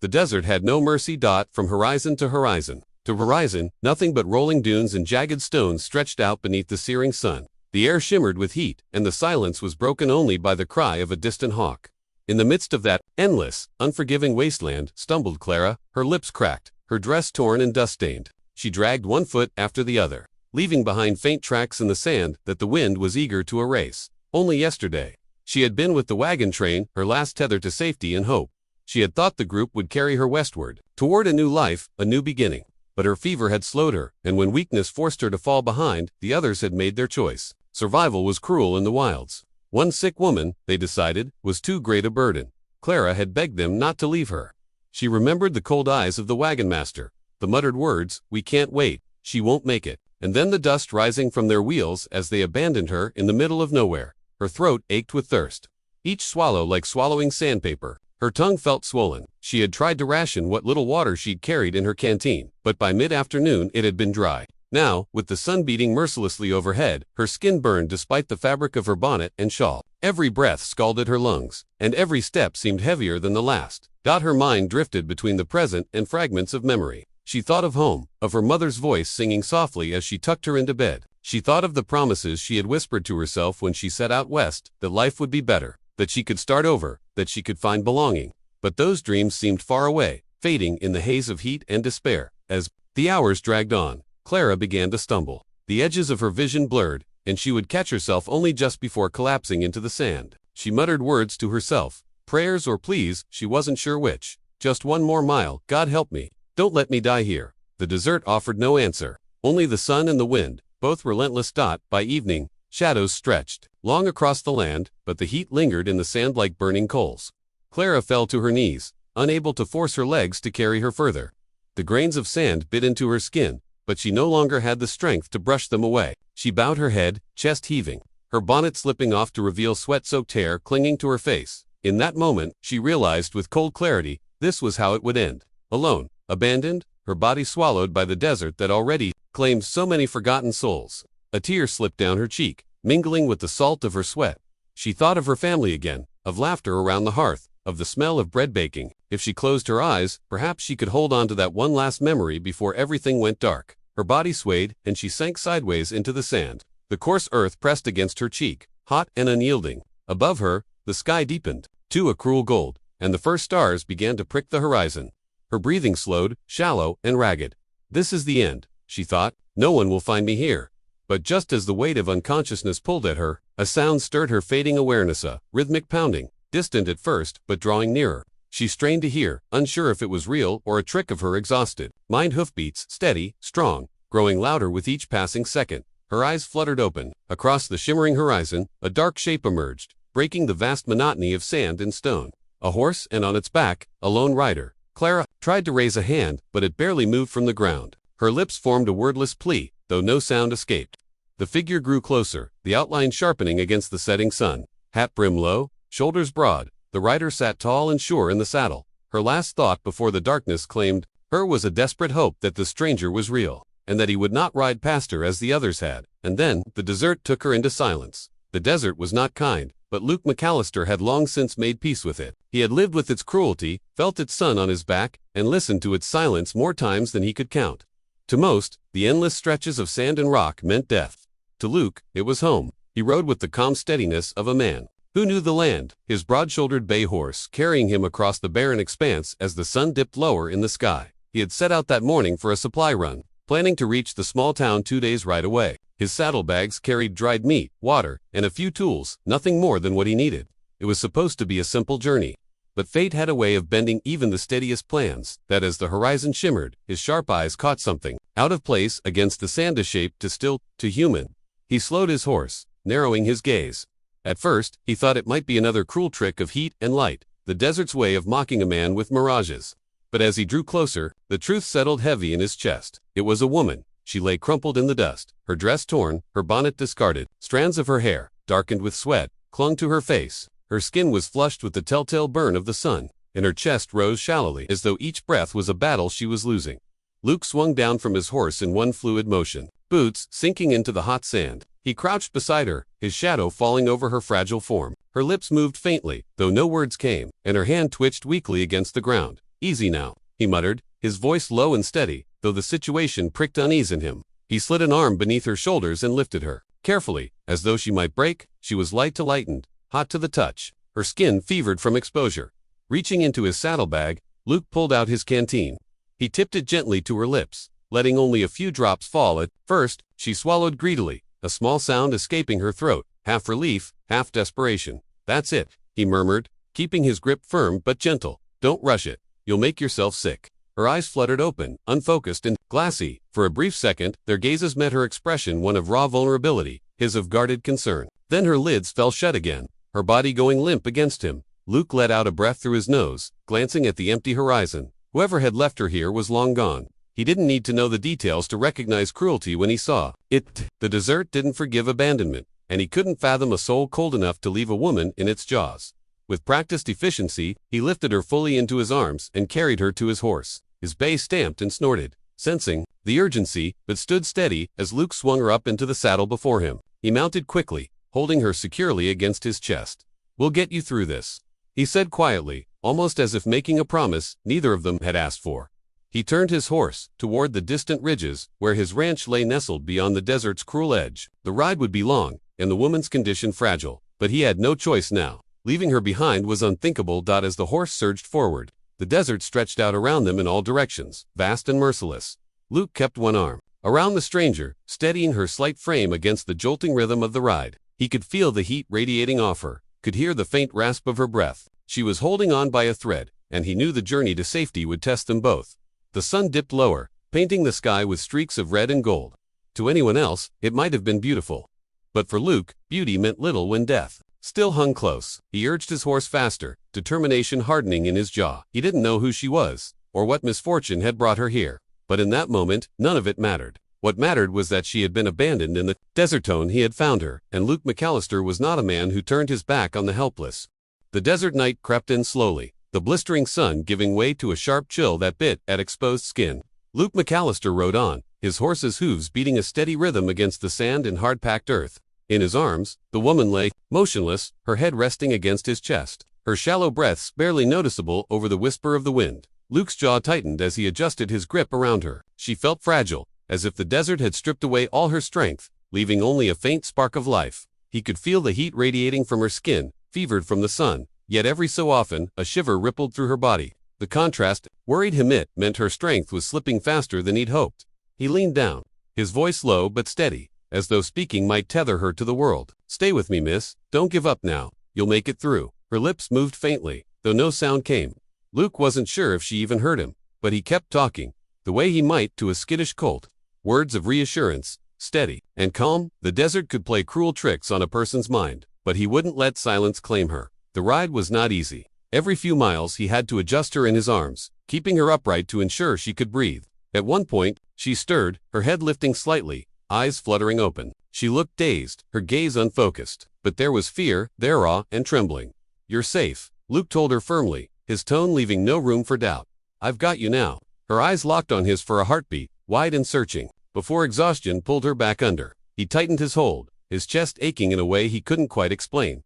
The desert had no mercy. From horizon to horizon. To horizon, nothing but rolling dunes and jagged stones stretched out beneath the searing sun. The air shimmered with heat, and the silence was broken only by the cry of a distant hawk. In the midst of that endless, unforgiving wasteland stumbled Clara, her lips cracked, her dress torn and dust-stained. She dragged one foot after the other, leaving behind faint tracks in the sand that the wind was eager to erase. Only yesterday, she had been with the wagon train, her last tether to safety and hope. She had thought the group would carry her westward, toward a new life, a new beginning. But her fever had slowed her, and when weakness forced her to fall behind, the others had made their choice. Survival was cruel in the wilds. One sick woman, they decided, was too great a burden. Clara had begged them not to leave her. She remembered the cold eyes of the wagon master, the muttered words, "We can't wait, she won't make it," and then the dust rising from their wheels as they abandoned her in the middle of nowhere. Her throat ached with thirst. Each swallow like swallowing sandpaper. Her tongue felt swollen. She had tried to ration what little water she'd carried in her canteen, but by mid-afternoon it had been dry. Now, with the sun beating mercilessly overhead, her skin burned despite the fabric of her bonnet and shawl. Every breath scalded her lungs, and every step seemed heavier than the last. Her mind drifted between the present and fragments of memory. She thought of home, of her mother's voice singing softly as she tucked her into bed. She thought of the promises she had whispered to herself when she set out west, that life would be better, that she could start over, that she could find belonging. But those dreams seemed far away, fading in the haze of heat and despair. As the hours dragged on, Clara began to stumble. The edges of her vision blurred, and she would catch herself only just before collapsing into the sand. She muttered words to herself, prayers or pleas, she wasn't sure which. Just one more mile, God help me. Don't let me die here. The desert offered no answer. Only the sun and the wind, both relentless. By evening, shadows stretched long across the land, but the heat lingered in the sand like burning coals. Clara fell to her knees, unable to force her legs to carry her further. The grains of sand bit into her skin, but she no longer had the strength to brush them away. She bowed her head, chest heaving, her bonnet slipping off to reveal sweat-soaked hair clinging to her face. In that moment, she realized with cold clarity, this was how it would end. Alone, abandoned, her body swallowed by the desert that already claimed so many forgotten souls. A tear slipped down her cheek, mingling with the salt of her sweat. She thought of her family again, of laughter around the hearth, of the smell of bread baking. If she closed her eyes, perhaps she could hold on to that one last memory before everything went dark. Her body swayed, and she sank sideways into the sand. The coarse earth pressed against her cheek, hot and unyielding. Above her, the sky deepened to a cruel gold, and the first stars began to prick the horizon. Her breathing slowed, shallow and ragged. This is the end, she thought. No one will find me here. But just as the weight of unconsciousness pulled at her, a sound stirred her fading awareness, a rhythmic pounding, distant at first, but drawing nearer. She strained to hear, unsure if it was real or a trick of her exhausted mind. Hoofbeats, steady, strong, growing louder with each passing second. Her eyes fluttered open. Across the shimmering horizon, a dark shape emerged, breaking the vast monotony of sand and stone. A horse, and on its back, a lone rider. Clara tried to raise a hand, but it barely moved from the ground. Her lips formed a wordless plea, though no sound escaped. The figure grew closer, the outline sharpening against the setting sun. Hat brim low, shoulders broad, the rider sat tall and sure in the saddle. Her last thought before the darkness claimed her was a desperate hope that the stranger was real, and that he would not ride past her as the others had. And then, the desert took her into silence. The desert was not kind, but Luke McAllister had long since made peace with it. He had lived with its cruelty, felt its sun on his back, and listened to its silence more times than he could count. To most, the endless stretches of sand and rock meant death. To Luke, it was home. He rode with the calm steadiness of a man who knew the land, his broad-shouldered bay horse carrying him across the barren expanse as the sun dipped lower in the sky. He had set out that morning for a supply run, planning to reach the small town 2 days right away. His saddlebags carried dried meat, water, and a few tools, nothing more than what he needed. It was supposed to be a simple journey. But fate had a way of bending even the steadiest plans, that as the horizon shimmered, his sharp eyes caught something, out of place against the sand, a shape too still, too human. He slowed his horse, narrowing his gaze. At first, he thought it might be another cruel trick of heat and light, the desert's way of mocking a man with mirages. But as he drew closer, the truth settled heavy in his chest. It was a woman. She lay crumpled in the dust, her dress torn, her bonnet discarded. Strands of her hair, darkened with sweat, clung to her face. Her skin was flushed with the telltale burn of the sun, and her chest rose shallowly as though each breath was a battle she was losing. Luke swung down from his horse in one fluid motion, boots sinking into the hot sand. He crouched beside her, his shadow falling over her fragile form. Her lips moved faintly, though no words came, and her hand twitched weakly against the ground. Easy now, he muttered, his voice low and steady, though the situation pricked unease in him. He slid an arm beneath her shoulders and lifted her. Carefully, as though she might break, she was light to lightened, hot to the touch. Her skin fevered from exposure. Reaching into his saddlebag, Luke pulled out his canteen. He tipped it gently to her lips, letting only a few drops fall. At first, she swallowed greedily, a small sound escaping her throat, half relief, half desperation. That's it, he murmured, keeping his grip firm but gentle. Don't rush it. You'll make yourself sick. Her eyes fluttered open, unfocused and glassy. For a brief second, their gazes met, her expression one of raw vulnerability, his of guarded concern. Then her lids fell shut again, her body going limp against him. Luke let out a breath through his nose, glancing at the empty horizon. Whoever had left her here was long gone. He didn't need to know the details to recognize cruelty when he saw it. The desert didn't forgive abandonment, and he couldn't fathom a soul cold enough to leave a woman in its jaws. With practiced efficiency, he lifted her fully into his arms and carried her to his horse. His bay stamped and snorted, sensing the urgency, but stood steady as Luke swung her up into the saddle before him. He mounted quickly, holding her securely against his chest. We'll get you through this, he said quietly, almost as if making a promise neither of them had asked for. He turned his horse toward the distant ridges, where his ranch lay nestled beyond the desert's cruel edge. The ride would be long, and the woman's condition fragile, but he had no choice now. Leaving her behind was unthinkable. As the horse surged forward, the desert stretched out around them in all directions, vast and merciless. Luke kept one arm around the stranger, steadying her slight frame against the jolting rhythm of the ride. He could feel the heat radiating off her, could hear the faint rasp of her breath. She was holding on by a thread, and he knew the journey to safety would test them both. The sun dipped lower, painting the sky with streaks of red and gold. To anyone else, it might have been beautiful. But for Luke, beauty meant little when death still hung close. He urged his horse faster, determination hardening in his jaw. He didn't know who she was, or what misfortune had brought her here. But in that moment, none of it mattered. What mattered was that she had been abandoned in the desert zone he had found her, and Luke McAllister was not a man who turned his back on the helpless. The desert night crept in slowly, the blistering sun giving way to a sharp chill that bit at exposed skin. Luke McAllister rode on, his horse's hooves beating a steady rhythm against the sand and hard-packed earth. In his arms, the woman lay, motionless, her head resting against his chest, her shallow breaths barely noticeable over the whisper of the wind. Luke's jaw tightened as he adjusted his grip around her. She felt fragile, as if the desert had stripped away all her strength, leaving only a faint spark of life. He could feel the heat radiating from her skin, fevered from the sun, yet every so often, a shiver rippled through her body. The contrast worried him. It meant her strength was slipping faster than he'd hoped. He leaned down, his voice low but steady, as though speaking might tether her to the world. Stay with me, miss. Don't give up now. You'll make it through. Her lips moved faintly, though no sound came. Luke wasn't sure if she even heard him, but he kept talking, the way he might to a skittish colt. Words of reassurance, steady and calm. The desert could play cruel tricks on a person's mind, but he wouldn't let silence claim her. The ride was not easy. Every few miles he had to adjust her in his arms, keeping her upright to ensure she could breathe. At one point, she stirred, her head lifting slightly, eyes fluttering open. She looked dazed, her gaze unfocused, but there was fear, there awe, and trembling. You're safe, Luke told her firmly, his tone leaving no room for doubt. I've got you now. Her eyes locked on his for a heartbeat, wide and searching, before exhaustion pulled her back under. He tightened his hold, his chest aching in a way he couldn't quite explain.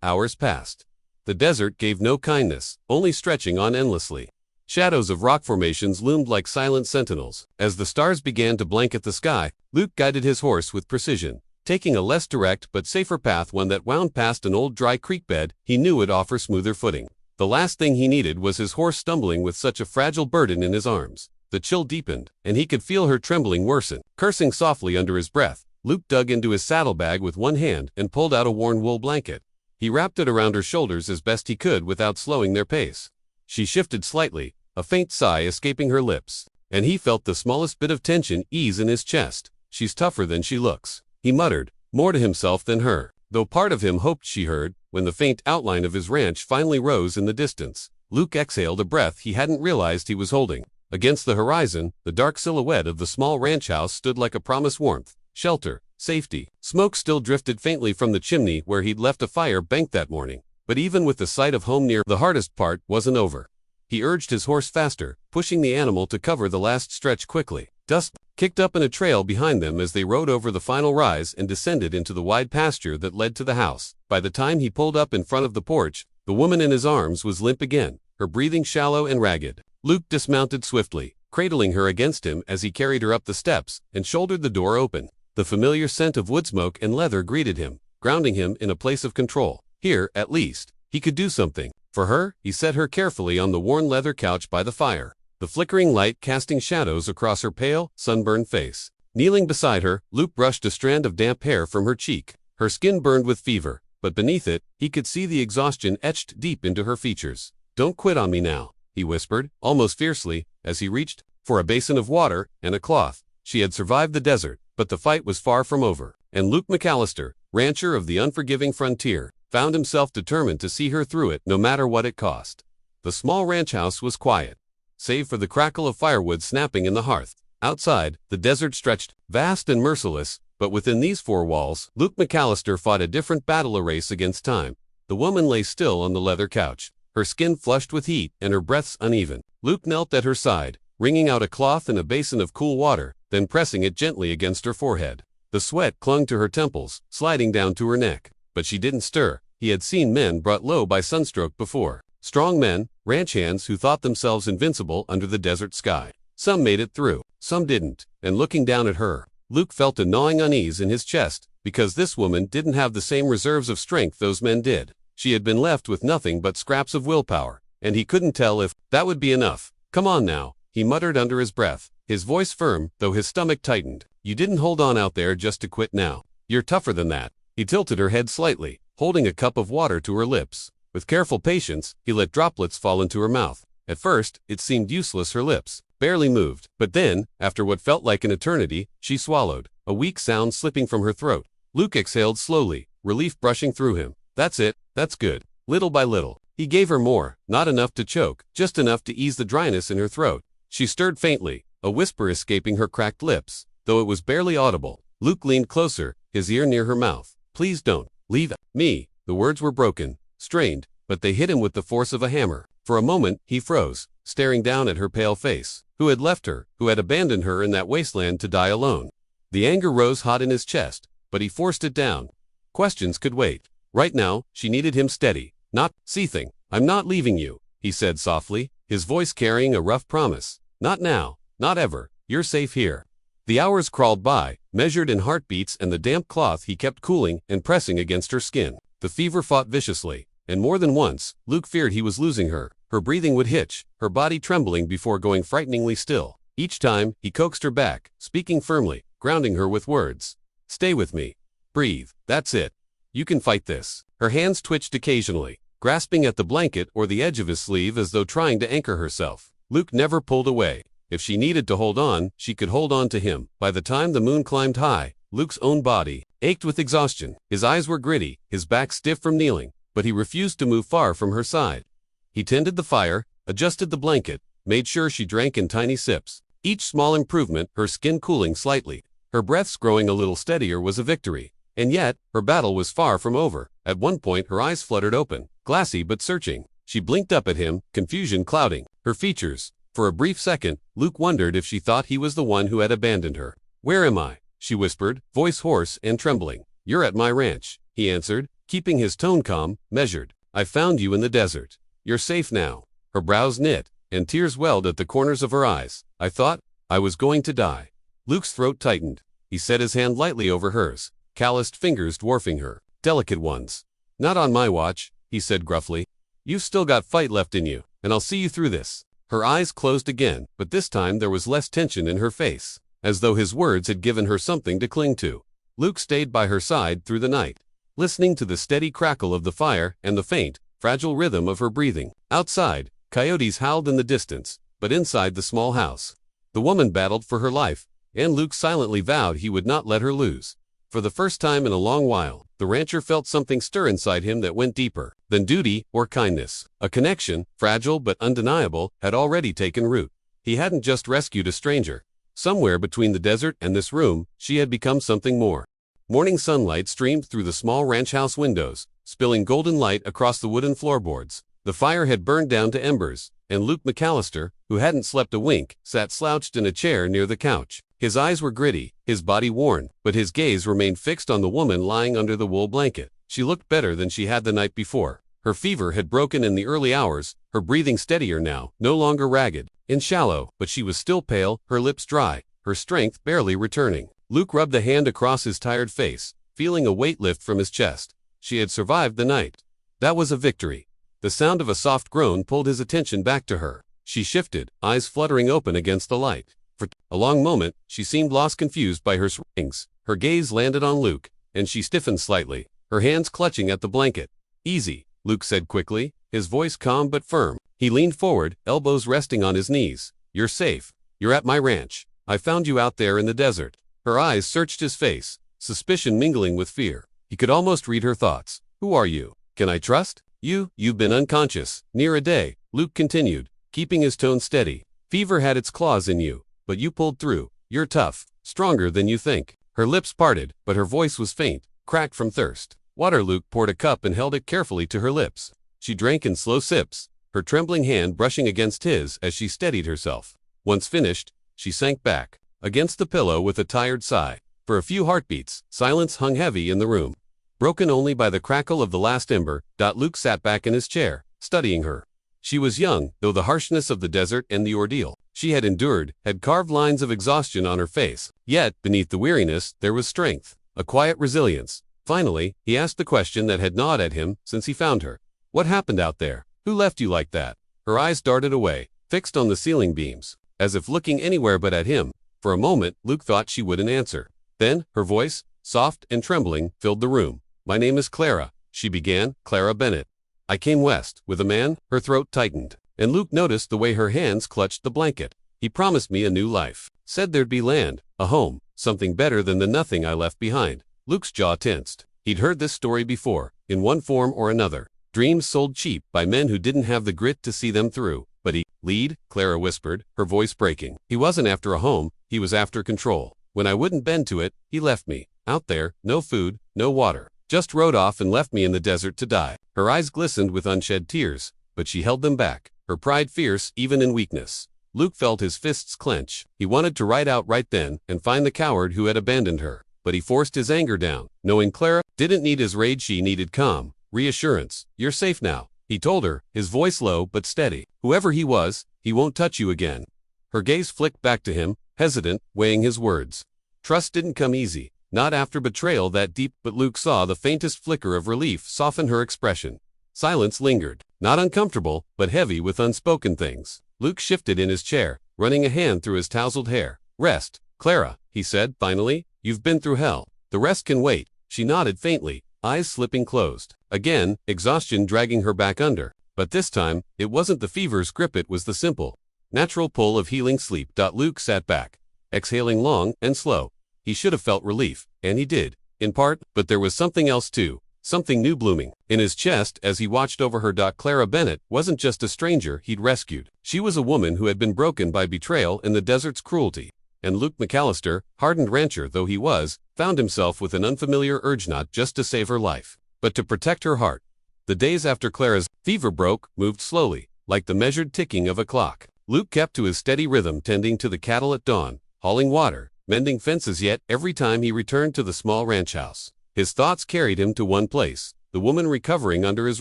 Hours passed. The desert gave no kindness, only stretching on endlessly. Shadows of rock formations loomed like silent sentinels. As the stars began to blanket the sky, Luke guided his horse with precision, taking a less direct but safer path, one that wound past an old dry creek bed he knew would offer smoother footing. The last thing he needed was his horse stumbling with such a fragile burden in his arms. The chill deepened, and he could feel her trembling worsen. Cursing softly under his breath, Luke dug into his saddlebag with one hand and pulled out a worn wool blanket. He wrapped it around her shoulders as best he could without slowing their pace. She shifted slightly, a faint sigh escaping her lips, and he felt the smallest bit of tension ease in his chest. She's tougher than she looks, he muttered, more to himself than her, though part of him hoped she heard. When the faint outline of his ranch finally rose in the distance, Luke exhaled a breath he hadn't realized he was holding. Against the horizon, the dark silhouette of the small ranch house stood like a promised warmth, shelter, safety. Smoke still drifted faintly from the chimney where he'd left a fire banked that morning, but even with the sight of home near, the hardest part wasn't over. He urged his horse faster, pushing the animal to cover the last stretch quickly. Dust kicked up in a trail behind them as they rode over the final rise and descended into the wide pasture that led to the house. By the time he pulled up in front of the porch, the woman in his arms was limp again, her breathing shallow and ragged. Luke dismounted swiftly, cradling her against him as he carried her up the steps and shouldered the door open. The familiar scent of wood smoke and leather greeted him, grounding him in a place of control. Here, at least, he could do something. For her, he set her carefully on the worn leather couch by the fire, the flickering light casting shadows across her pale, sunburned face. Kneeling beside her, Luke brushed a strand of damp hair from her cheek. Her skin burned with fever, but beneath it, he could see the exhaustion etched deep into her features. "Don't quit on me now," he whispered, almost fiercely, as he reached for a basin of water and a cloth. She had survived the desert, but the fight was far from over, and Luke McAllister, rancher of the unforgiving frontier, found himself determined to see her through it no matter what it cost. The small ranch house was quiet, save for the crackle of firewood snapping in the hearth. Outside, the desert stretched, vast and merciless, but within these four walls, Luke McAllister fought a different battle, a race against time. The woman lay still on the leather couch, her skin flushed with heat and her breaths uneven. Luke knelt at her side, wringing out a cloth and a basin of cool water, then pressing it gently against her forehead. The sweat clung to her temples, sliding down to her neck, but she didn't stir. He had seen men brought low by sunstroke before. Strong men, ranch hands who thought themselves invincible under the desert sky. Some made it through, some didn't, and looking down at her, Luke felt a gnawing unease in his chest, because this woman didn't have the same reserves of strength those men did. She had been left with nothing but scraps of willpower, and he couldn't tell if that would be enough. "Come on now," he muttered under his breath, his voice firm, though his stomach tightened. "You didn't hold on out there just to quit now. You're tougher than that." He tilted her head slightly, holding a cup of water to her lips. With careful patience, he let droplets fall into her mouth. At first, it seemed useless. Her lips barely moved, but then, after what felt like an eternity, she swallowed, a weak sound slipping from her throat. Luke exhaled slowly, relief brushing through him. "That's it, that's good." Little by little, he gave her more, not enough to choke, just enough to ease the dryness in her throat. She stirred faintly, a whisper escaping her cracked lips, though it was barely audible. Luke leaned closer, his ear near her mouth. "Please don't leave me." The words were broken, strained, but they hit him with the force of a hammer. For a moment, he froze, staring down at her pale face. Who had left her, who had abandoned her in that wasteland to die alone? The anger rose hot in his chest, but he forced it down. Questions could wait. Right now, she needed him steady, not seething. "I'm not leaving you," he said softly, his voice carrying a rough promise. "Not now, not ever. You're safe here." The hours crawled by, measured in heartbeats and the damp cloth he kept cooling and pressing against her skin. The fever fought viciously, and more than once, Luke feared he was losing her. Her breathing would hitch, her body trembling before going frighteningly still. Each time, he coaxed her back, speaking firmly, grounding her with words. "Stay with me. Breathe. That's it. You can fight this." Her hands twitched occasionally, grasping at the blanket or the edge of his sleeve as though trying to anchor herself. Luke never pulled away. If she needed to hold on, she could hold on to him. By the time the moon climbed high, Luke's own body ached with exhaustion. His eyes were gritty, his back stiff from kneeling, but he refused to move far from her side. He tended the fire, adjusted the blanket, made sure she drank in tiny sips. Each small improvement, her skin cooling slightly, her breaths growing a little steadier, was a victory. And yet, her battle was far from over. At one point, her eyes fluttered open, glassy but searching. She blinked up at him, confusion clouding her features. For a brief second, Luke wondered if she thought he was the one who had abandoned her. "Where am I?" she whispered, voice hoarse and trembling. "You're at my ranch," he answered, keeping his tone calm, measured. "I found you in the desert. You're safe now." Her brows knit, and tears welled at the corners of her eyes. "I thought I was going to die." Luke's throat tightened. He set his hand lightly over hers, calloused fingers dwarfing her, delicate ones. "Not on my watch," he said gruffly. "You've still got fight left in you, and I'll see you through this." Her eyes closed again, but this time there was less tension in her face, as though his words had given her something to cling to. Luke stayed by her side through the night, listening to the steady crackle of the fire and the faint, fragile rhythm of her breathing. Outside, coyotes howled in the distance, but inside the small house, the woman battled for her life, and Luke silently vowed he would not let her lose. For the first time in a long while, the rancher felt something stir inside him that went deeper than duty or kindness. A connection, fragile but undeniable, had already taken root. He hadn't just rescued a stranger. Somewhere between the desert and this room, she had become something more. Morning sunlight streamed through the small ranch house windows, spilling golden light across the wooden floorboards. The fire had burned down to embers, and Luke McAllister, who hadn't slept a wink, sat slouched in a chair near the couch. His eyes were gritty, his body worn, but his gaze remained fixed on the woman lying under the wool blanket. She looked better than she had the night before. Her fever had broken in the early hours, her breathing steadier now, no longer ragged and shallow, but she was still pale, her lips dry, her strength barely returning. Luke rubbed a hand across his tired face, feeling a weight lift from his chest. She had survived the night. That was a victory. The sound of a soft groan pulled his attention back to her. She shifted, eyes fluttering open against the light. For a long moment, she seemed lost, confused by her surroundings. Her gaze landed on Luke, and she stiffened slightly, her hands clutching at the blanket. "Easy," Luke said quickly, his voice calm but firm. He leaned forward, elbows resting on his knees. "You're safe. You're at my ranch. I found you out there in the desert." Her eyes searched his face, suspicion mingling with fear. He could almost read her thoughts. "Who are you? Can I trust you? You've been unconscious near a day," Luke continued, keeping his tone steady. "Fever had its claws in you, but you pulled through. You're tough, stronger than you think." Her lips parted, but her voice was faint, cracked from thirst. Water. Luke poured a cup and held it carefully to her lips. She drank in slow sips, her trembling hand brushing against his as she steadied herself. Once finished, she sank back against the pillow with a tired sigh. For a few heartbeats, silence hung heavy in the room, broken only by the crackle of the last ember. Luke sat back in his chair, studying her. She was young, though the harshness of the desert and the ordeal she had endured had carved lines of exhaustion on her face. Yet, beneath the weariness, there was strength, a quiet resilience. Finally, he asked the question that had gnawed at him since he found her. "What happened out there? Who left you like that?" Her eyes darted away, fixed on the ceiling beams, as if looking anywhere but at him. For a moment, Luke thought she wouldn't answer. Then, her voice, soft and trembling, filled the room. "My name is Clara," she began, "Clara Bennett. I came west with a man." Her throat tightened, and Luke noticed the way her hands clutched the blanket. "He promised me a new life. Said there'd be land, a home, something better than the nothing I left behind." Luke's jaw tensed. He'd heard this story before, in one form or another. Dreams sold cheap by men who didn't have the grit to see them through. "But he, lead," Clara whispered, her voice breaking. "He wasn't after a home, he was after control. When I wouldn't bend to it, he left me. Out there, no food, no water. Just rode off and left me in the desert to die." Her eyes glistened with unshed tears, but she held them back, her pride fierce even in weakness. Luke felt his fists clench. He wanted to ride out right then and find the coward who had abandoned her. But he forced his anger down, knowing Clara didn't need his rage, she needed calm, reassurance. "You're safe now," he told her, his voice low but steady. "Whoever he was, he won't touch you again." Her gaze flicked back to him, hesitant, weighing his words. Trust didn't come easy, not after betrayal that deep, but Luke saw the faintest flicker of relief soften her expression. Silence lingered, not uncomfortable, but heavy with unspoken things. Luke shifted in his chair, running a hand through his tousled hair. "Rest, Clara," he said, finally. "You've been through hell. The rest can wait." She nodded faintly, eyes slipping closed. Again, exhaustion dragging her back under. But this time, it wasn't the fever's grip, it was the simple, natural pull of healing sleep. Luke sat back, exhaling long and slow. He should have felt relief, and he did, in part, but there was something else too, something new blooming in his chest as he watched over her. Clara Bennett wasn't just a stranger he'd rescued. She was a woman who had been broken by betrayal and the desert's cruelty. And Luke McAllister, hardened rancher though he was, found himself with an unfamiliar urge not just to save her life, but to protect her heart. The days after Clara's fever broke moved slowly, like the measured ticking of a clock. Luke kept to his steady rhythm, tending to the cattle at dawn, hauling water, mending fences. Yet every time he returned to the small ranch house, his thoughts carried him to one place, the woman recovering under his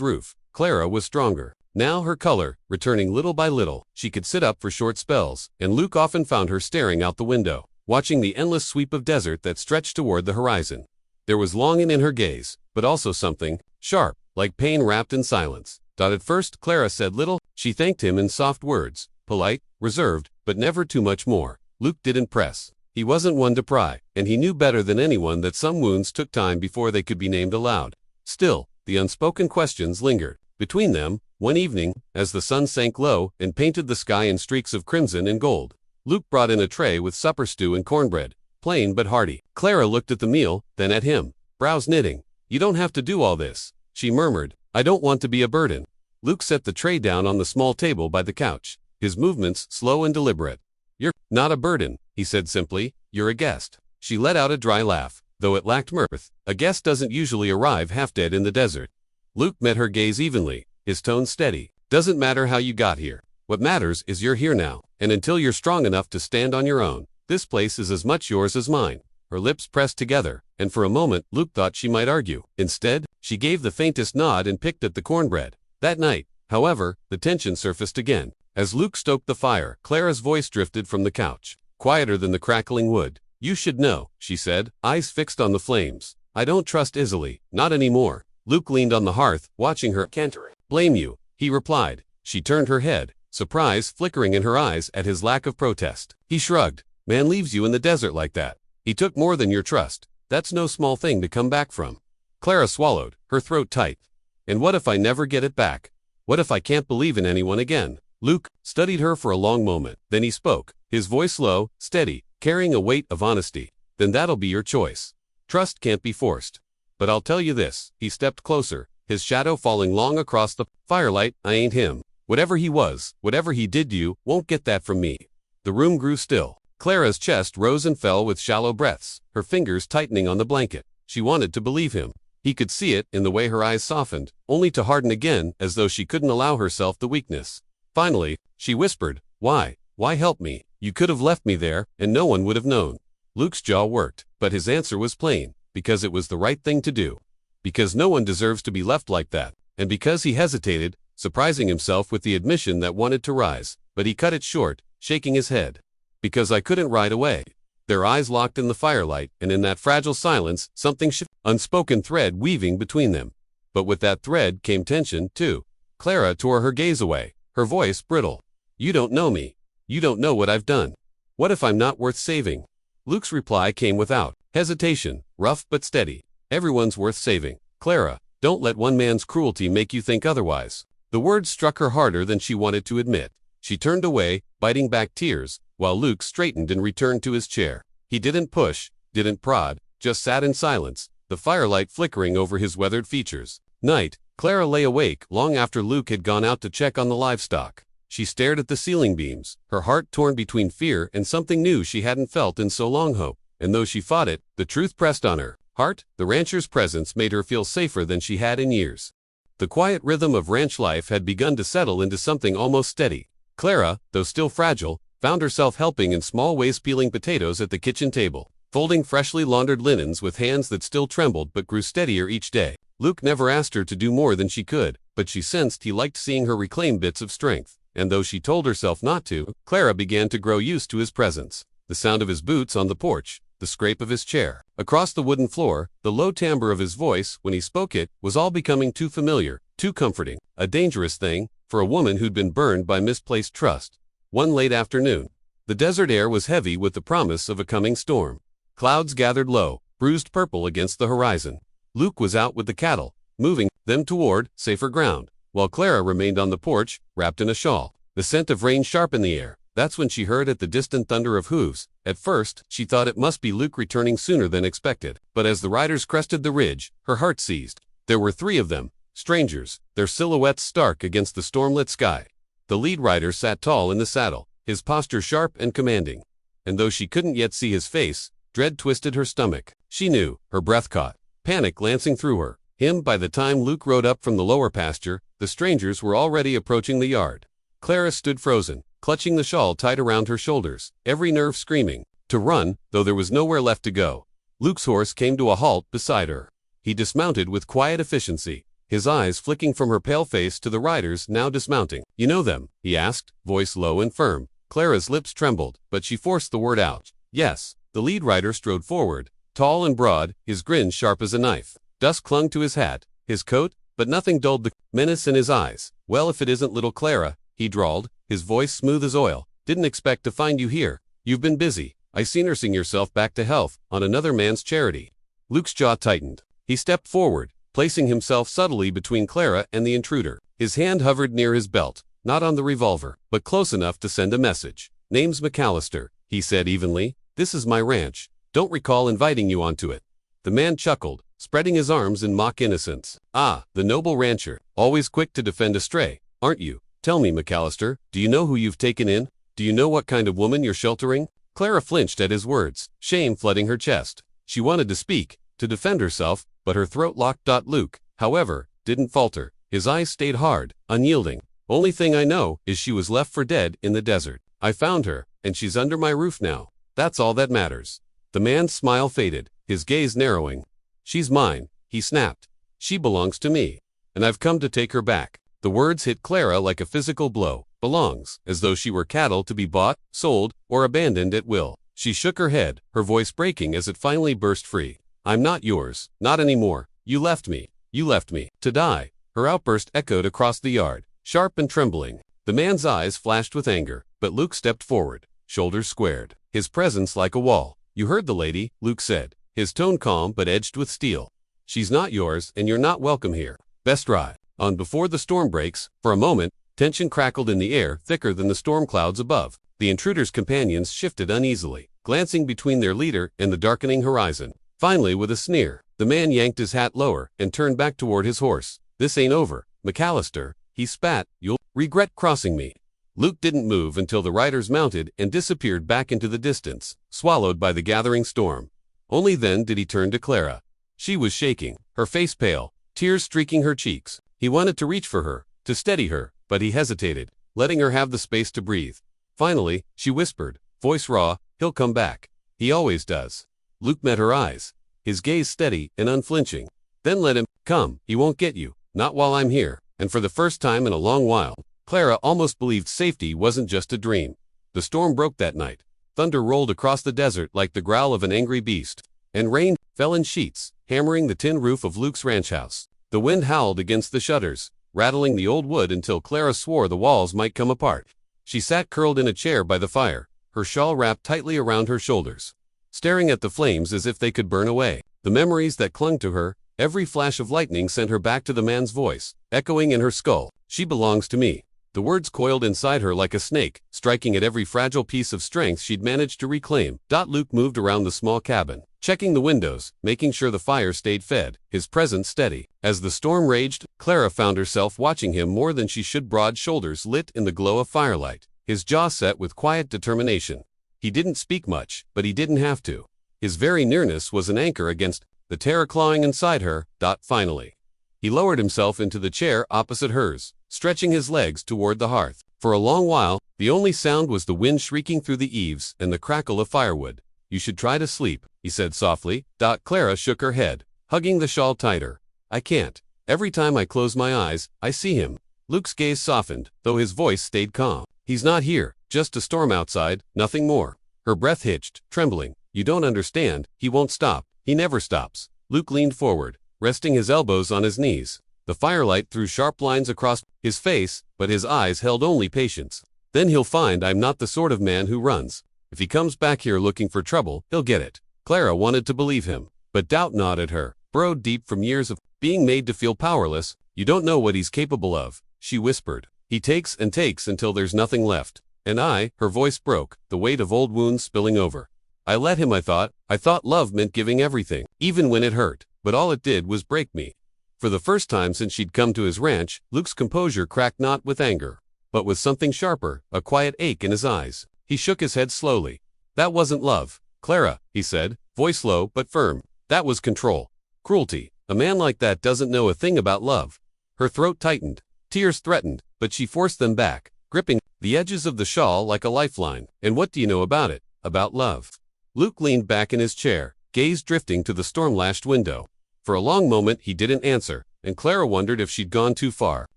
roof. Clara was stronger. Now her color, returning little by little, she could sit up for short spells, and Luke often found her staring out the window, watching the endless sweep of desert that stretched toward the horizon. There was longing in her gaze, but also something sharp, like pain wrapped in silence. At first, Clara said little. She thanked him in soft words, polite, reserved, but never too much more. Luke didn't press. He wasn't one to pry, and he knew better than anyone that some wounds took time before they could be named aloud. Still, the unspoken questions lingered. Between them, one evening, as the sun sank low and painted the sky in streaks of crimson and gold, Luke brought in a tray with supper stew and cornbread, plain but hearty. Clara looked at the meal, then at him, brows knitting. "You don't have to do all this," she murmured. "I don't want to be a burden." Luke set the tray down on the small table by the couch, his movements slow and deliberate. "You're not a burden," he said simply. "You're a guest." She let out a dry laugh, though it lacked mirth. A guest doesn't usually arrive half-dead in the desert. Luke met her gaze evenly, his tone steady. "Doesn't matter how you got here. What matters is you're here now, and until you're strong enough to stand on your own, this place is as much yours as mine." her lips pressed together, and for a moment Luke thought she might argue. Instead, she gave the faintest nod and picked at the cornbread. That night, however, the tension surfaced again. As Luke stoked the fire, Clara's voice drifted from the couch, quieter than the crackling wood. "You should know," she said, eyes fixed on the flames. "I don't trust easily, not anymore." Luke leaned on the hearth, watching her cantering. "Blame you," he replied. She turned her head, surprise flickering in her eyes at his lack of protest. He shrugged. "Man leaves you in the desert like that. He took more than your trust. That's no small thing to come back from." Clara swallowed, her throat tight. "And what if I never get it back? What if I can't believe in anyone again?" Luke studied her for a long moment. Then he spoke, his voice low, steady, carrying a weight of honesty. "Then that'll be your choice. Trust can't be forced. But I'll tell you this." He stepped closer, his shadow falling long across the firelight. "I ain't him. Whatever he was, whatever he did to you, won't get that from me." The room grew still. Clara's chest rose and fell with shallow breaths, her fingers tightening on the blanket. She wanted to believe him. He could see it in the way her eyes softened, only to harden again as though she couldn't allow herself the weakness. Finally, she whispered, "Why? Why help me? You could have left me there, and no one would have known." Luke's jaw worked, but his answer was plain. Because it was the right thing to do. Because no one deserves to be left like that. And because he hesitated, surprising himself with the admission that wanted to rise, but he cut it short, shaking his head. "Because I couldn't ride away." Their eyes locked in the firelight, and in that fragile silence, something shifted, unspoken thread weaving between them. But with that thread came tension, too. Clara tore her gaze away, her voice brittle. "You don't know me. You don't know what I've done. What if I'm not worth saving?" Luke's reply came without hesitation, rough but steady. "Everyone's worth saving. Clara, don't let one man's cruelty make you think otherwise." The words struck her harder than she wanted to admit. She turned away, biting back tears, while Luke straightened and returned to his chair. He didn't push, didn't prod, just sat in silence, the firelight flickering over his weathered features. Night, Clara lay awake long after Luke had gone out to check on the livestock. She stared at the ceiling beams, her heart torn between fear and something new she hadn't felt in so long. Hope. And though she fought it, the truth pressed on her heart. The rancher's presence made her feel safer than she had in years. The quiet rhythm of ranch life had begun to settle into something almost steady. Clara, though still fragile, found herself helping in small ways, peeling potatoes at the kitchen table, folding freshly laundered linens with hands that still trembled but grew steadier each day. Luke never asked her to do more than she could, but she sensed he liked seeing her reclaim bits of strength. And though she told herself not to, Clara began to grow used to his presence. The sound of his boots on the porch, the scrape of his chair across the wooden floor, the low timbre of his voice when he spoke, it was all becoming too familiar, too comforting. A dangerous thing for a woman who'd been burned by misplaced trust. One late afternoon, the desert air was heavy with the promise of a coming storm. Clouds gathered low, bruised purple against the horizon. Luke was out with the cattle, moving them toward safer ground, while Clara remained on the porch, wrapped in a shawl. The scent of rain sharp in the air. That's when she heard the distant thunder of hooves. At first, she thought it must be Luke returning sooner than expected. But as the riders crested the ridge, her heart seized. There were 3 of them, strangers, their silhouettes stark against the stormlit sky. The lead rider sat tall in the saddle, his posture sharp and commanding. And though she couldn't yet see his face, dread twisted her stomach. She knew, her breath caught, panic lancing through her. By the time Luke rode up from the lower pasture, the strangers were already approaching the yard. Clara stood frozen, clutching the shawl tight around her shoulders, every nerve screaming to run, though there was nowhere left to go. Luke's horse came to a halt beside her. He dismounted with quiet efficiency, his eyes flicking from her pale face to the riders now dismounting. "You know them?" he asked, voice low and firm. Clara's lips trembled, but she forced the word out. "Yes." The lead rider strode forward, tall and broad, his grin sharp as a knife. Dust clung to his hat, his coat, but nothing dulled the menace in his eyes. "Well, if it isn't little Clara," he drawled, his voice smooth as oil. "Didn't expect to find you here. You've been busy. I see, nursing yourself back to health on another man's charity." Luke's jaw tightened. He stepped forward, placing himself subtly between Clara and the intruder. His hand hovered near his belt, not on the revolver, but close enough to send a message. "Name's McAllister," he said evenly. "This is my ranch. Don't recall inviting you onto it." The man chuckled, spreading his arms in mock innocence. "Ah, the noble rancher, always quick to defend a stray, aren't you? Tell me, McAllister, do you know who you've taken in? Do you know what kind of woman you're sheltering?" Clara flinched at his words, shame flooding her chest. She wanted to speak, to defend herself, but her throat locked. Luke, however, didn't falter. His eyes stayed hard, unyielding. "Only thing I know is she was left for dead in the desert. I found her, and she's under my roof now. That's all that matters." The man's smile faded, his gaze narrowing. "She's mine," he snapped. "She belongs to me. And I've come to take her back." The words hit Clara like a physical blow. Belongs, as though she were cattle to be bought, sold, or abandoned at will. She shook her head, her voice breaking as it finally burst free. "I'm not yours, not anymore. You left me. You left me to die." Her outburst echoed across the yard, sharp and trembling. The man's eyes flashed with anger, but Luke stepped forward, shoulders squared, his presence like a wall. "You heard the lady," Luke said, his tone calm but edged with steel. "She's not yours, and you're not welcome here. Best ride on before the storm breaks." For a moment, tension crackled in the air, thicker than the storm clouds above. The intruder's companions shifted uneasily, glancing between their leader and the darkening horizon. Finally, with a sneer, the man yanked his hat lower and turned back toward his horse. "This ain't over, McAllister," he spat. "You'll regret crossing me." Luke didn't move until the riders mounted and disappeared back into the distance, swallowed by the gathering storm. Only then did he turn to Clara. She was shaking, her face pale, tears streaking her cheeks. He wanted to reach for her, to steady her, but he hesitated, letting her have the space to breathe. Finally, she whispered, voice raw, "He'll come back. He always does." Luke met her eyes, his gaze steady and unflinching. "Then let him come. He won't get you, not while I'm here." And for the first time in a long while, Clara almost believed safety wasn't just a dream. The storm broke that night. Thunder rolled across the desert like the growl of an angry beast, and rain fell in sheets, hammering the tin roof of Luke's ranch house. The wind howled against the shutters, rattling the old wood until Clara swore the walls might come apart. She sat curled in a chair by the fire, her shawl wrapped tightly around her shoulders, staring at the flames as if they could burn away. The memories that clung to her, every flash of lightning sent her back to the man's voice, echoing in her skull. "She belongs to me." The words coiled inside her like a snake, striking at every fragile piece of strength she'd managed to reclaim. Luke moved around the small cabin, checking the windows, making sure the fire stayed fed, his presence steady. As the storm raged, Clara found herself watching him more than she should, broad shoulders lit in the glow of firelight, his jaw set with quiet determination. He didn't speak much, but he didn't have to. His very nearness was an anchor against the terror clawing inside her. Finally, he lowered himself into the chair opposite hers, stretching his legs toward the hearth. For a long while, the only sound was the wind shrieking through the eaves and the crackle of firewood. "You should try to sleep," he said softly. Clara shook her head, hugging the shawl tighter. "I can't. Every time I close my eyes, I see him." Luke's gaze softened, though his voice stayed calm. "He's not here, just a storm outside, nothing more." Her breath hitched, trembling. "You don't understand. He won't stop. He never stops." Luke leaned forward, resting his elbows on his knees. The firelight threw sharp lines across his face, but his eyes held only patience. "Then he'll find I'm not the sort of man who runs. If he comes back here looking for trouble, he'll get it." Clara wanted to believe him, but doubt gnawed at her, burrowed deep from years of being made to feel powerless. "You don't know what he's capable of," she whispered. "He takes and takes until there's nothing left. And her voice broke, the weight of old wounds spilling over. "I let him, I thought love meant giving everything, even when it hurt, but all it did was break me." For the first time since she'd come to his ranch, Luke's composure cracked not with anger, but with something sharper, a quiet ache in his eyes. He shook his head slowly. "That wasn't love, Clara," he said, voice low but firm. "That was control. Cruelty. A man like that doesn't know a thing about love." Her throat tightened. Tears threatened, but she forced them back, gripping the edges of the shawl like a lifeline. "And what do you know about it? About love?" Luke leaned back in his chair, gaze drifting to the storm-lashed window. For a long moment he didn't answer, and Clara wondered if she'd gone too far.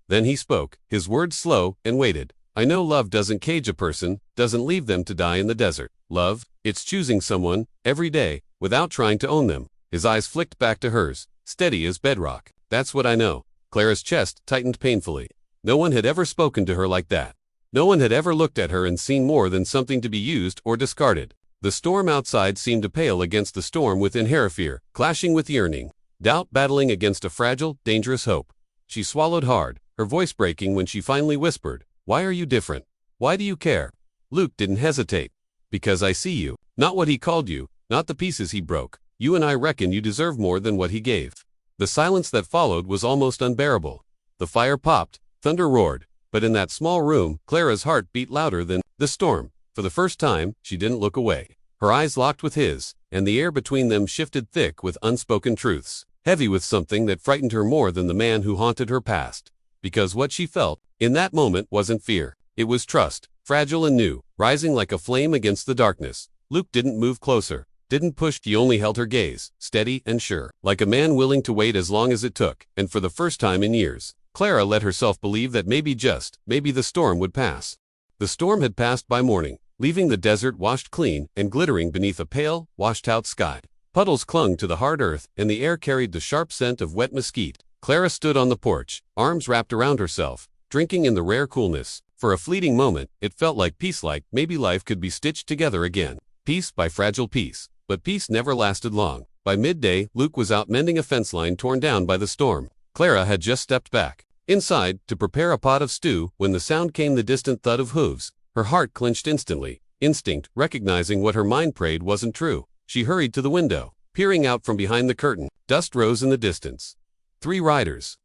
Then he spoke, his words slow and weighted. "I know love doesn't cage a person, doesn't leave them to die in the desert. Love, it's choosing someone, every day, without trying to own them." His eyes flicked back to hers, steady as bedrock. "That's what I know." Clara's chest tightened painfully. No one had ever spoken to her like that. No one had ever looked at her and seen more than something to be used or discarded. The storm outside seemed to pale against the storm within her, fear clashing with yearning, doubt battling against a fragile, dangerous hope. She swallowed hard, her voice breaking when she finally whispered, "Why are you different? Why do you care?" Luke didn't hesitate. "Because I see you. Not what he called you, not the pieces he broke. You and I reckon you deserve more than what he gave." The silence that followed was almost unbearable. The fire popped, thunder roared, but in that small room, Clara's heart beat louder than the storm. For the first time, she didn't look away. Her eyes locked with his, and the air between them shifted thick with unspoken truths, heavy with something that frightened her more than the man who haunted her past. Because what she felt, in that moment, wasn't fear. It was trust, fragile and new, rising like a flame against the darkness. Luke didn't move closer. didn't push, he only held her gaze, steady and sure, like a man willing to wait as long as it took, and for the first time in years, Clara let herself believe that maybe the storm would pass. The storm had passed by morning, leaving the desert washed clean and glittering beneath a pale, washed-out sky. Puddles clung to the hard earth, and the air carried the sharp scent of wet mesquite. Clara stood on the porch, arms wrapped around herself, drinking in the rare coolness. For a fleeting moment, it felt like peace, like maybe life could be stitched together again. Piece by fragile piece. But peace never lasted long. By midday, Luke was out mending a fence line torn down by the storm. Clara had just stepped back inside to prepare a pot of stew when the sound came, the distant thud of hooves. Her heart clenched instantly. Instinct, recognizing what her mind prayed wasn't true. She hurried to the window, peering out from behind the curtain. Dust rose in the distance. 3 riders.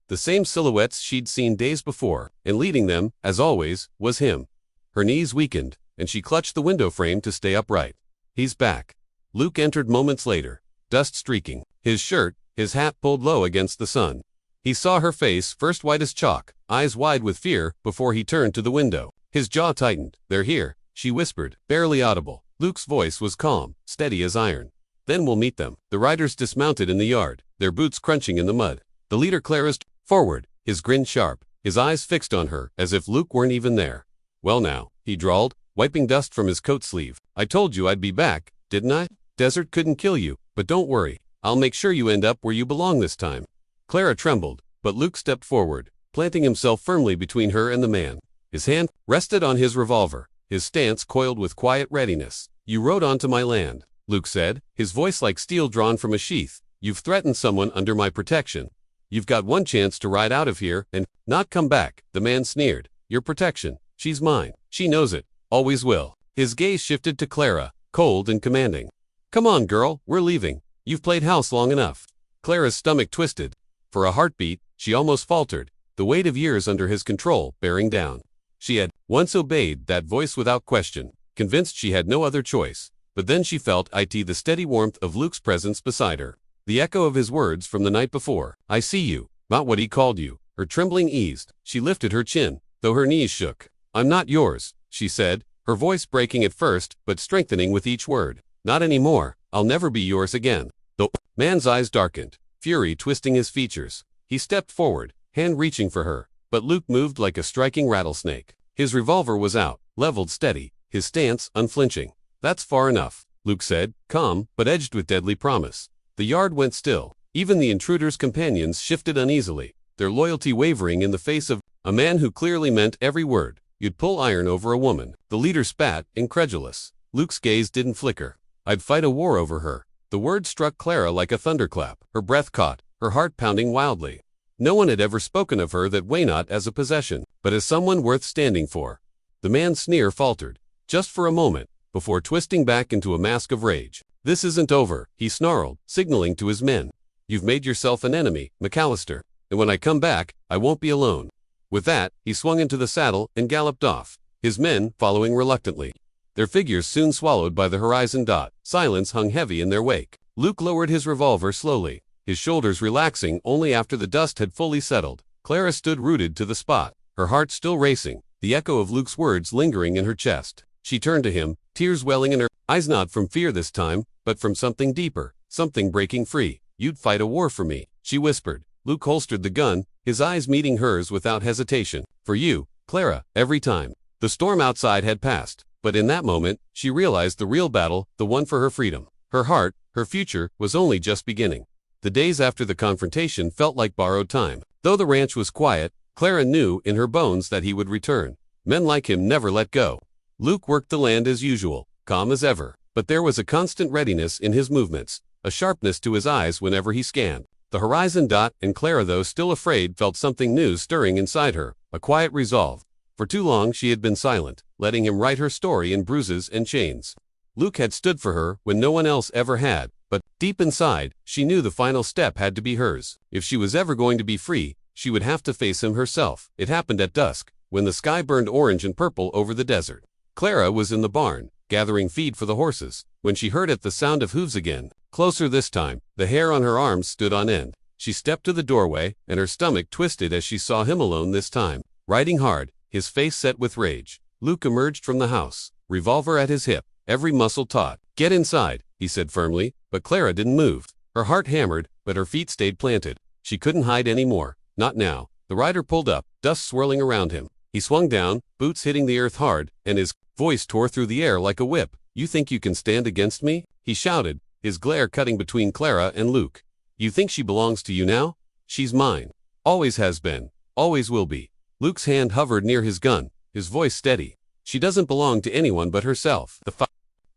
The same silhouettes she'd seen days before, and leading them, as always, was him. Her knees weakened, and she clutched the window frame to stay upright. He's back. Luke entered moments later, dust streaking, his shirt, his hat pulled low against the sun. He saw her face, first white as chalk, eyes wide with fear, before he turned to the window. His jaw tightened. "They're here," she whispered, barely audible. Luke's voice was calm, steady as iron. "Then we'll meet them." The riders dismounted in the yard, their boots crunching in the mud. The leader Clara's forward, his grin sharp, his eyes fixed on her, as if Luke weren't even there. "Well now," he drawled, wiping dust from his coat sleeve. "I told you I'd be back, didn't I? Desert couldn't kill you, but don't worry. I'll make sure you end up where you belong this time." Clara trembled, but Luke stepped forward, planting himself firmly between her and the man. His hand rested on his revolver, his stance coiled with quiet readiness. "You rode onto my land," Luke said, his voice like steel drawn from a sheath. "You've threatened someone under my protection. You've got one chance to ride out of here and not come back." The man sneered. "Your protection? She's mine. She knows it. Always will." His gaze shifted to Clara, cold and commanding. "Come on, girl, we're leaving. You've played house long enough." Clara's stomach twisted. For a heartbeat, she almost faltered, the weight of years under his control bearing down. She had once obeyed that voice without question, convinced she had no other choice. But then she felt the steady warmth of Luke's presence beside her. The echo of his words from the night before. "I see you," not what he called you. Her trembling eased. She lifted her chin, though her knees shook. "I'm not yours," she said, her voice breaking at first, but strengthening with each word. "Not anymore. I'll never be yours again." The man's eyes darkened, fury twisting his features. He stepped forward, hand reaching for her, but Luke moved like a striking rattlesnake. His revolver was out, leveled steady, his stance unflinching. "That's far enough," Luke said, calm, but edged with deadly promise. The yard went still. Even the intruder's companions shifted uneasily, their loyalty wavering in the face of a man who clearly meant every word. "You'd pull iron over a woman." The leader spat, incredulous. Luke's gaze didn't flicker. "I'd fight a war over her." The word struck Clara like a thunderclap. Her breath caught, her heart pounding wildly. No one had ever spoken of her that way, not as a possession, but as someone worth standing for. The man's sneer faltered, just for a moment, before twisting back into a mask of rage. "This isn't over," he snarled, signaling to his men. "You've made yourself an enemy, McAllister, and when I come back, I won't be alone." With that, he swung into the saddle and galloped off, his men following reluctantly. Their figures soon swallowed by the horizon dot. Silence hung heavy in their wake. Luke lowered his revolver slowly, his shoulders relaxing only after the dust had fully settled. Clara stood rooted to the spot, her heart still racing, the echo of Luke's words lingering in her chest. She turned to him, tears welling in her eyes, not from fear this time, but from something deeper, something breaking free. "You'd fight a war for me," she whispered. Luke holstered the gun, his eyes meeting hers without hesitation. "For you, Clara, every time." The storm outside had passed, but in that moment, she realized the real battle, the one for her freedom. Her heart, her future, was only just beginning. The days after the confrontation felt like borrowed time. Though the ranch was quiet, Clara knew in her bones that he would return. Men like him never let go. Luke worked the land as usual, calm as ever, but there was a constant readiness in his movements, a sharpness to his eyes whenever he scanned the horizon dot, and Clara, though still afraid, felt something new stirring inside her, a quiet resolve. For too long she had been silent, letting him write her story in bruises and chains. Luke had stood for her when no one else ever had, but deep inside, she knew the final step had to be hers. If she was ever going to be free, she would have to face him herself. It happened at dusk, when the sky burned orange and purple over the desert. Clara was in the barn, gathering feed for the horses, when she heard the sound of hooves again. Closer this time, the hair on her arms stood on end. She stepped to the doorway, and her stomach twisted as she saw him alone this time, riding hard, his face set with rage. Luke emerged from the house, revolver at his hip, every muscle taut. Get inside, he said firmly, but Clara didn't move. Her heart hammered, but her feet stayed planted. She couldn't hide anymore. Not now. The rider pulled up, dust swirling around him. He swung down, boots hitting the earth hard, and his voice tore through the air like a whip. You think you can stand against me? He shouted, his glare cutting between Clara and Luke. You think she belongs to you now? She's mine. Always has been. Always will be. Luke's hand hovered near his gun, his voice steady. She doesn't belong to anyone but herself. The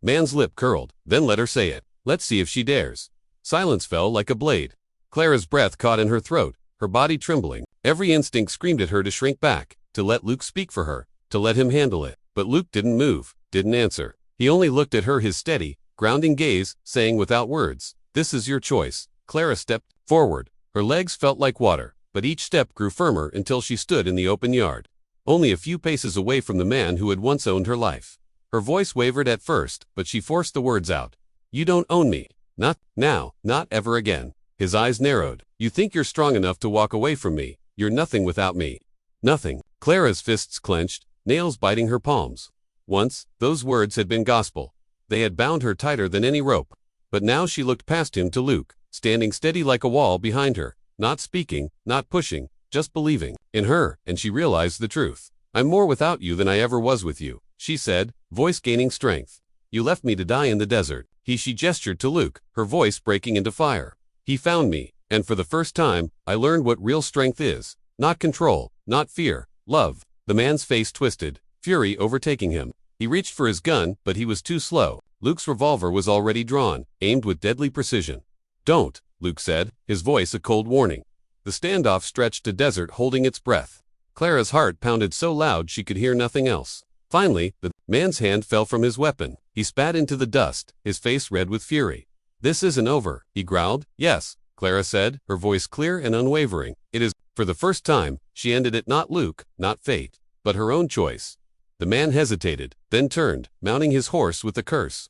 man's lip curled. Then let her say it. Let's see if she dares. Silence fell like a blade. Clara's breath caught in her throat, her body trembling. Every instinct screamed at her to shrink back, to let Luke speak for her, to let him handle it. But Luke didn't move, didn't answer. He only looked at her, his steady, grounding gaze, saying without words, "This is your choice." Clara stepped forward. Her legs felt like water, but each step grew firmer until she stood in the open yard, only a few paces away from the man who had once owned her life. Her voice wavered at first, but she forced the words out. "You don't own me. Not now, not ever again." His eyes narrowed. "You think you're strong enough to walk away from me. You're nothing without me." Nothing. Clara's fists clenched, nails biting her palms. Once, those words had been gospel. They had bound her tighter than any rope. But now she looked past him to Luke, standing steady like a wall behind her, not speaking, not pushing, just believing in her, and she realized the truth. "I'm more without you than I ever was with you," she said, voice gaining strength. "You left me to die in the desert." She gestured to Luke, her voice breaking into fire. "He found me, and for the first time, I learned what real strength is. Not control, not fear, love." The man's face twisted, fury overtaking him. He reached for his gun, but he was too slow. Luke's revolver was already drawn, aimed with deadly precision. "Don't," Luke said, his voice a cold warning. The standoff stretched to desert, holding its breath. Clara's heart pounded so loud she could hear nothing else. Finally, the man's hand fell from his weapon. He spat into the dust, his face red with fury. "This isn't over," he growled. "Yes," Clara said, her voice clear and unwavering. "It is." For the first time, she ended it, not Luke, not fate, but her own choice. The man hesitated, then turned, mounting his horse with a curse.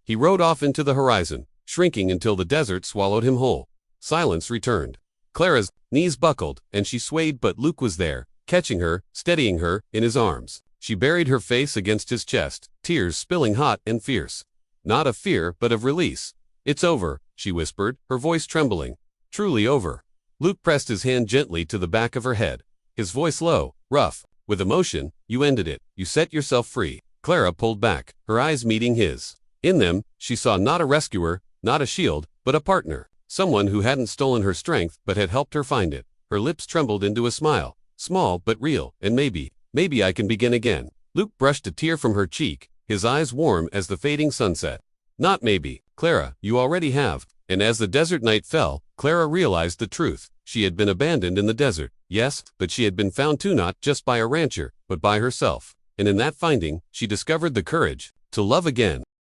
He rode off into the horizon, shrinking until the desert swallowed him whole. Silence returned. Clara's knees buckled, and she swayed, but Luke was there, catching her, steadying her, in his arms. She buried her face against his chest, tears spilling hot and fierce. Not of fear, but of release. "It's over," she whispered, her voice trembling. "Truly over." Luke pressed his hand gently to the back of her head, his voice low, rough, with emotion. "You ended it. You set yourself free." Clara pulled back, her eyes meeting his. In them, she saw not a rescuer, not a shield, but a partner. Someone who hadn't stolen her strength, but had helped her find it. Her lips trembled into a smile, small but real, and maybe I can begin again. Luke brushed a tear from her cheek, his eyes warm as the fading sunset. "Not maybe, Clara, you already have." And as the desert night fell, Clara realized the truth. She had been abandoned in the desert, yes, but she had been found too, not just by a rancher, but by herself. And in that finding, she discovered the courage to love again.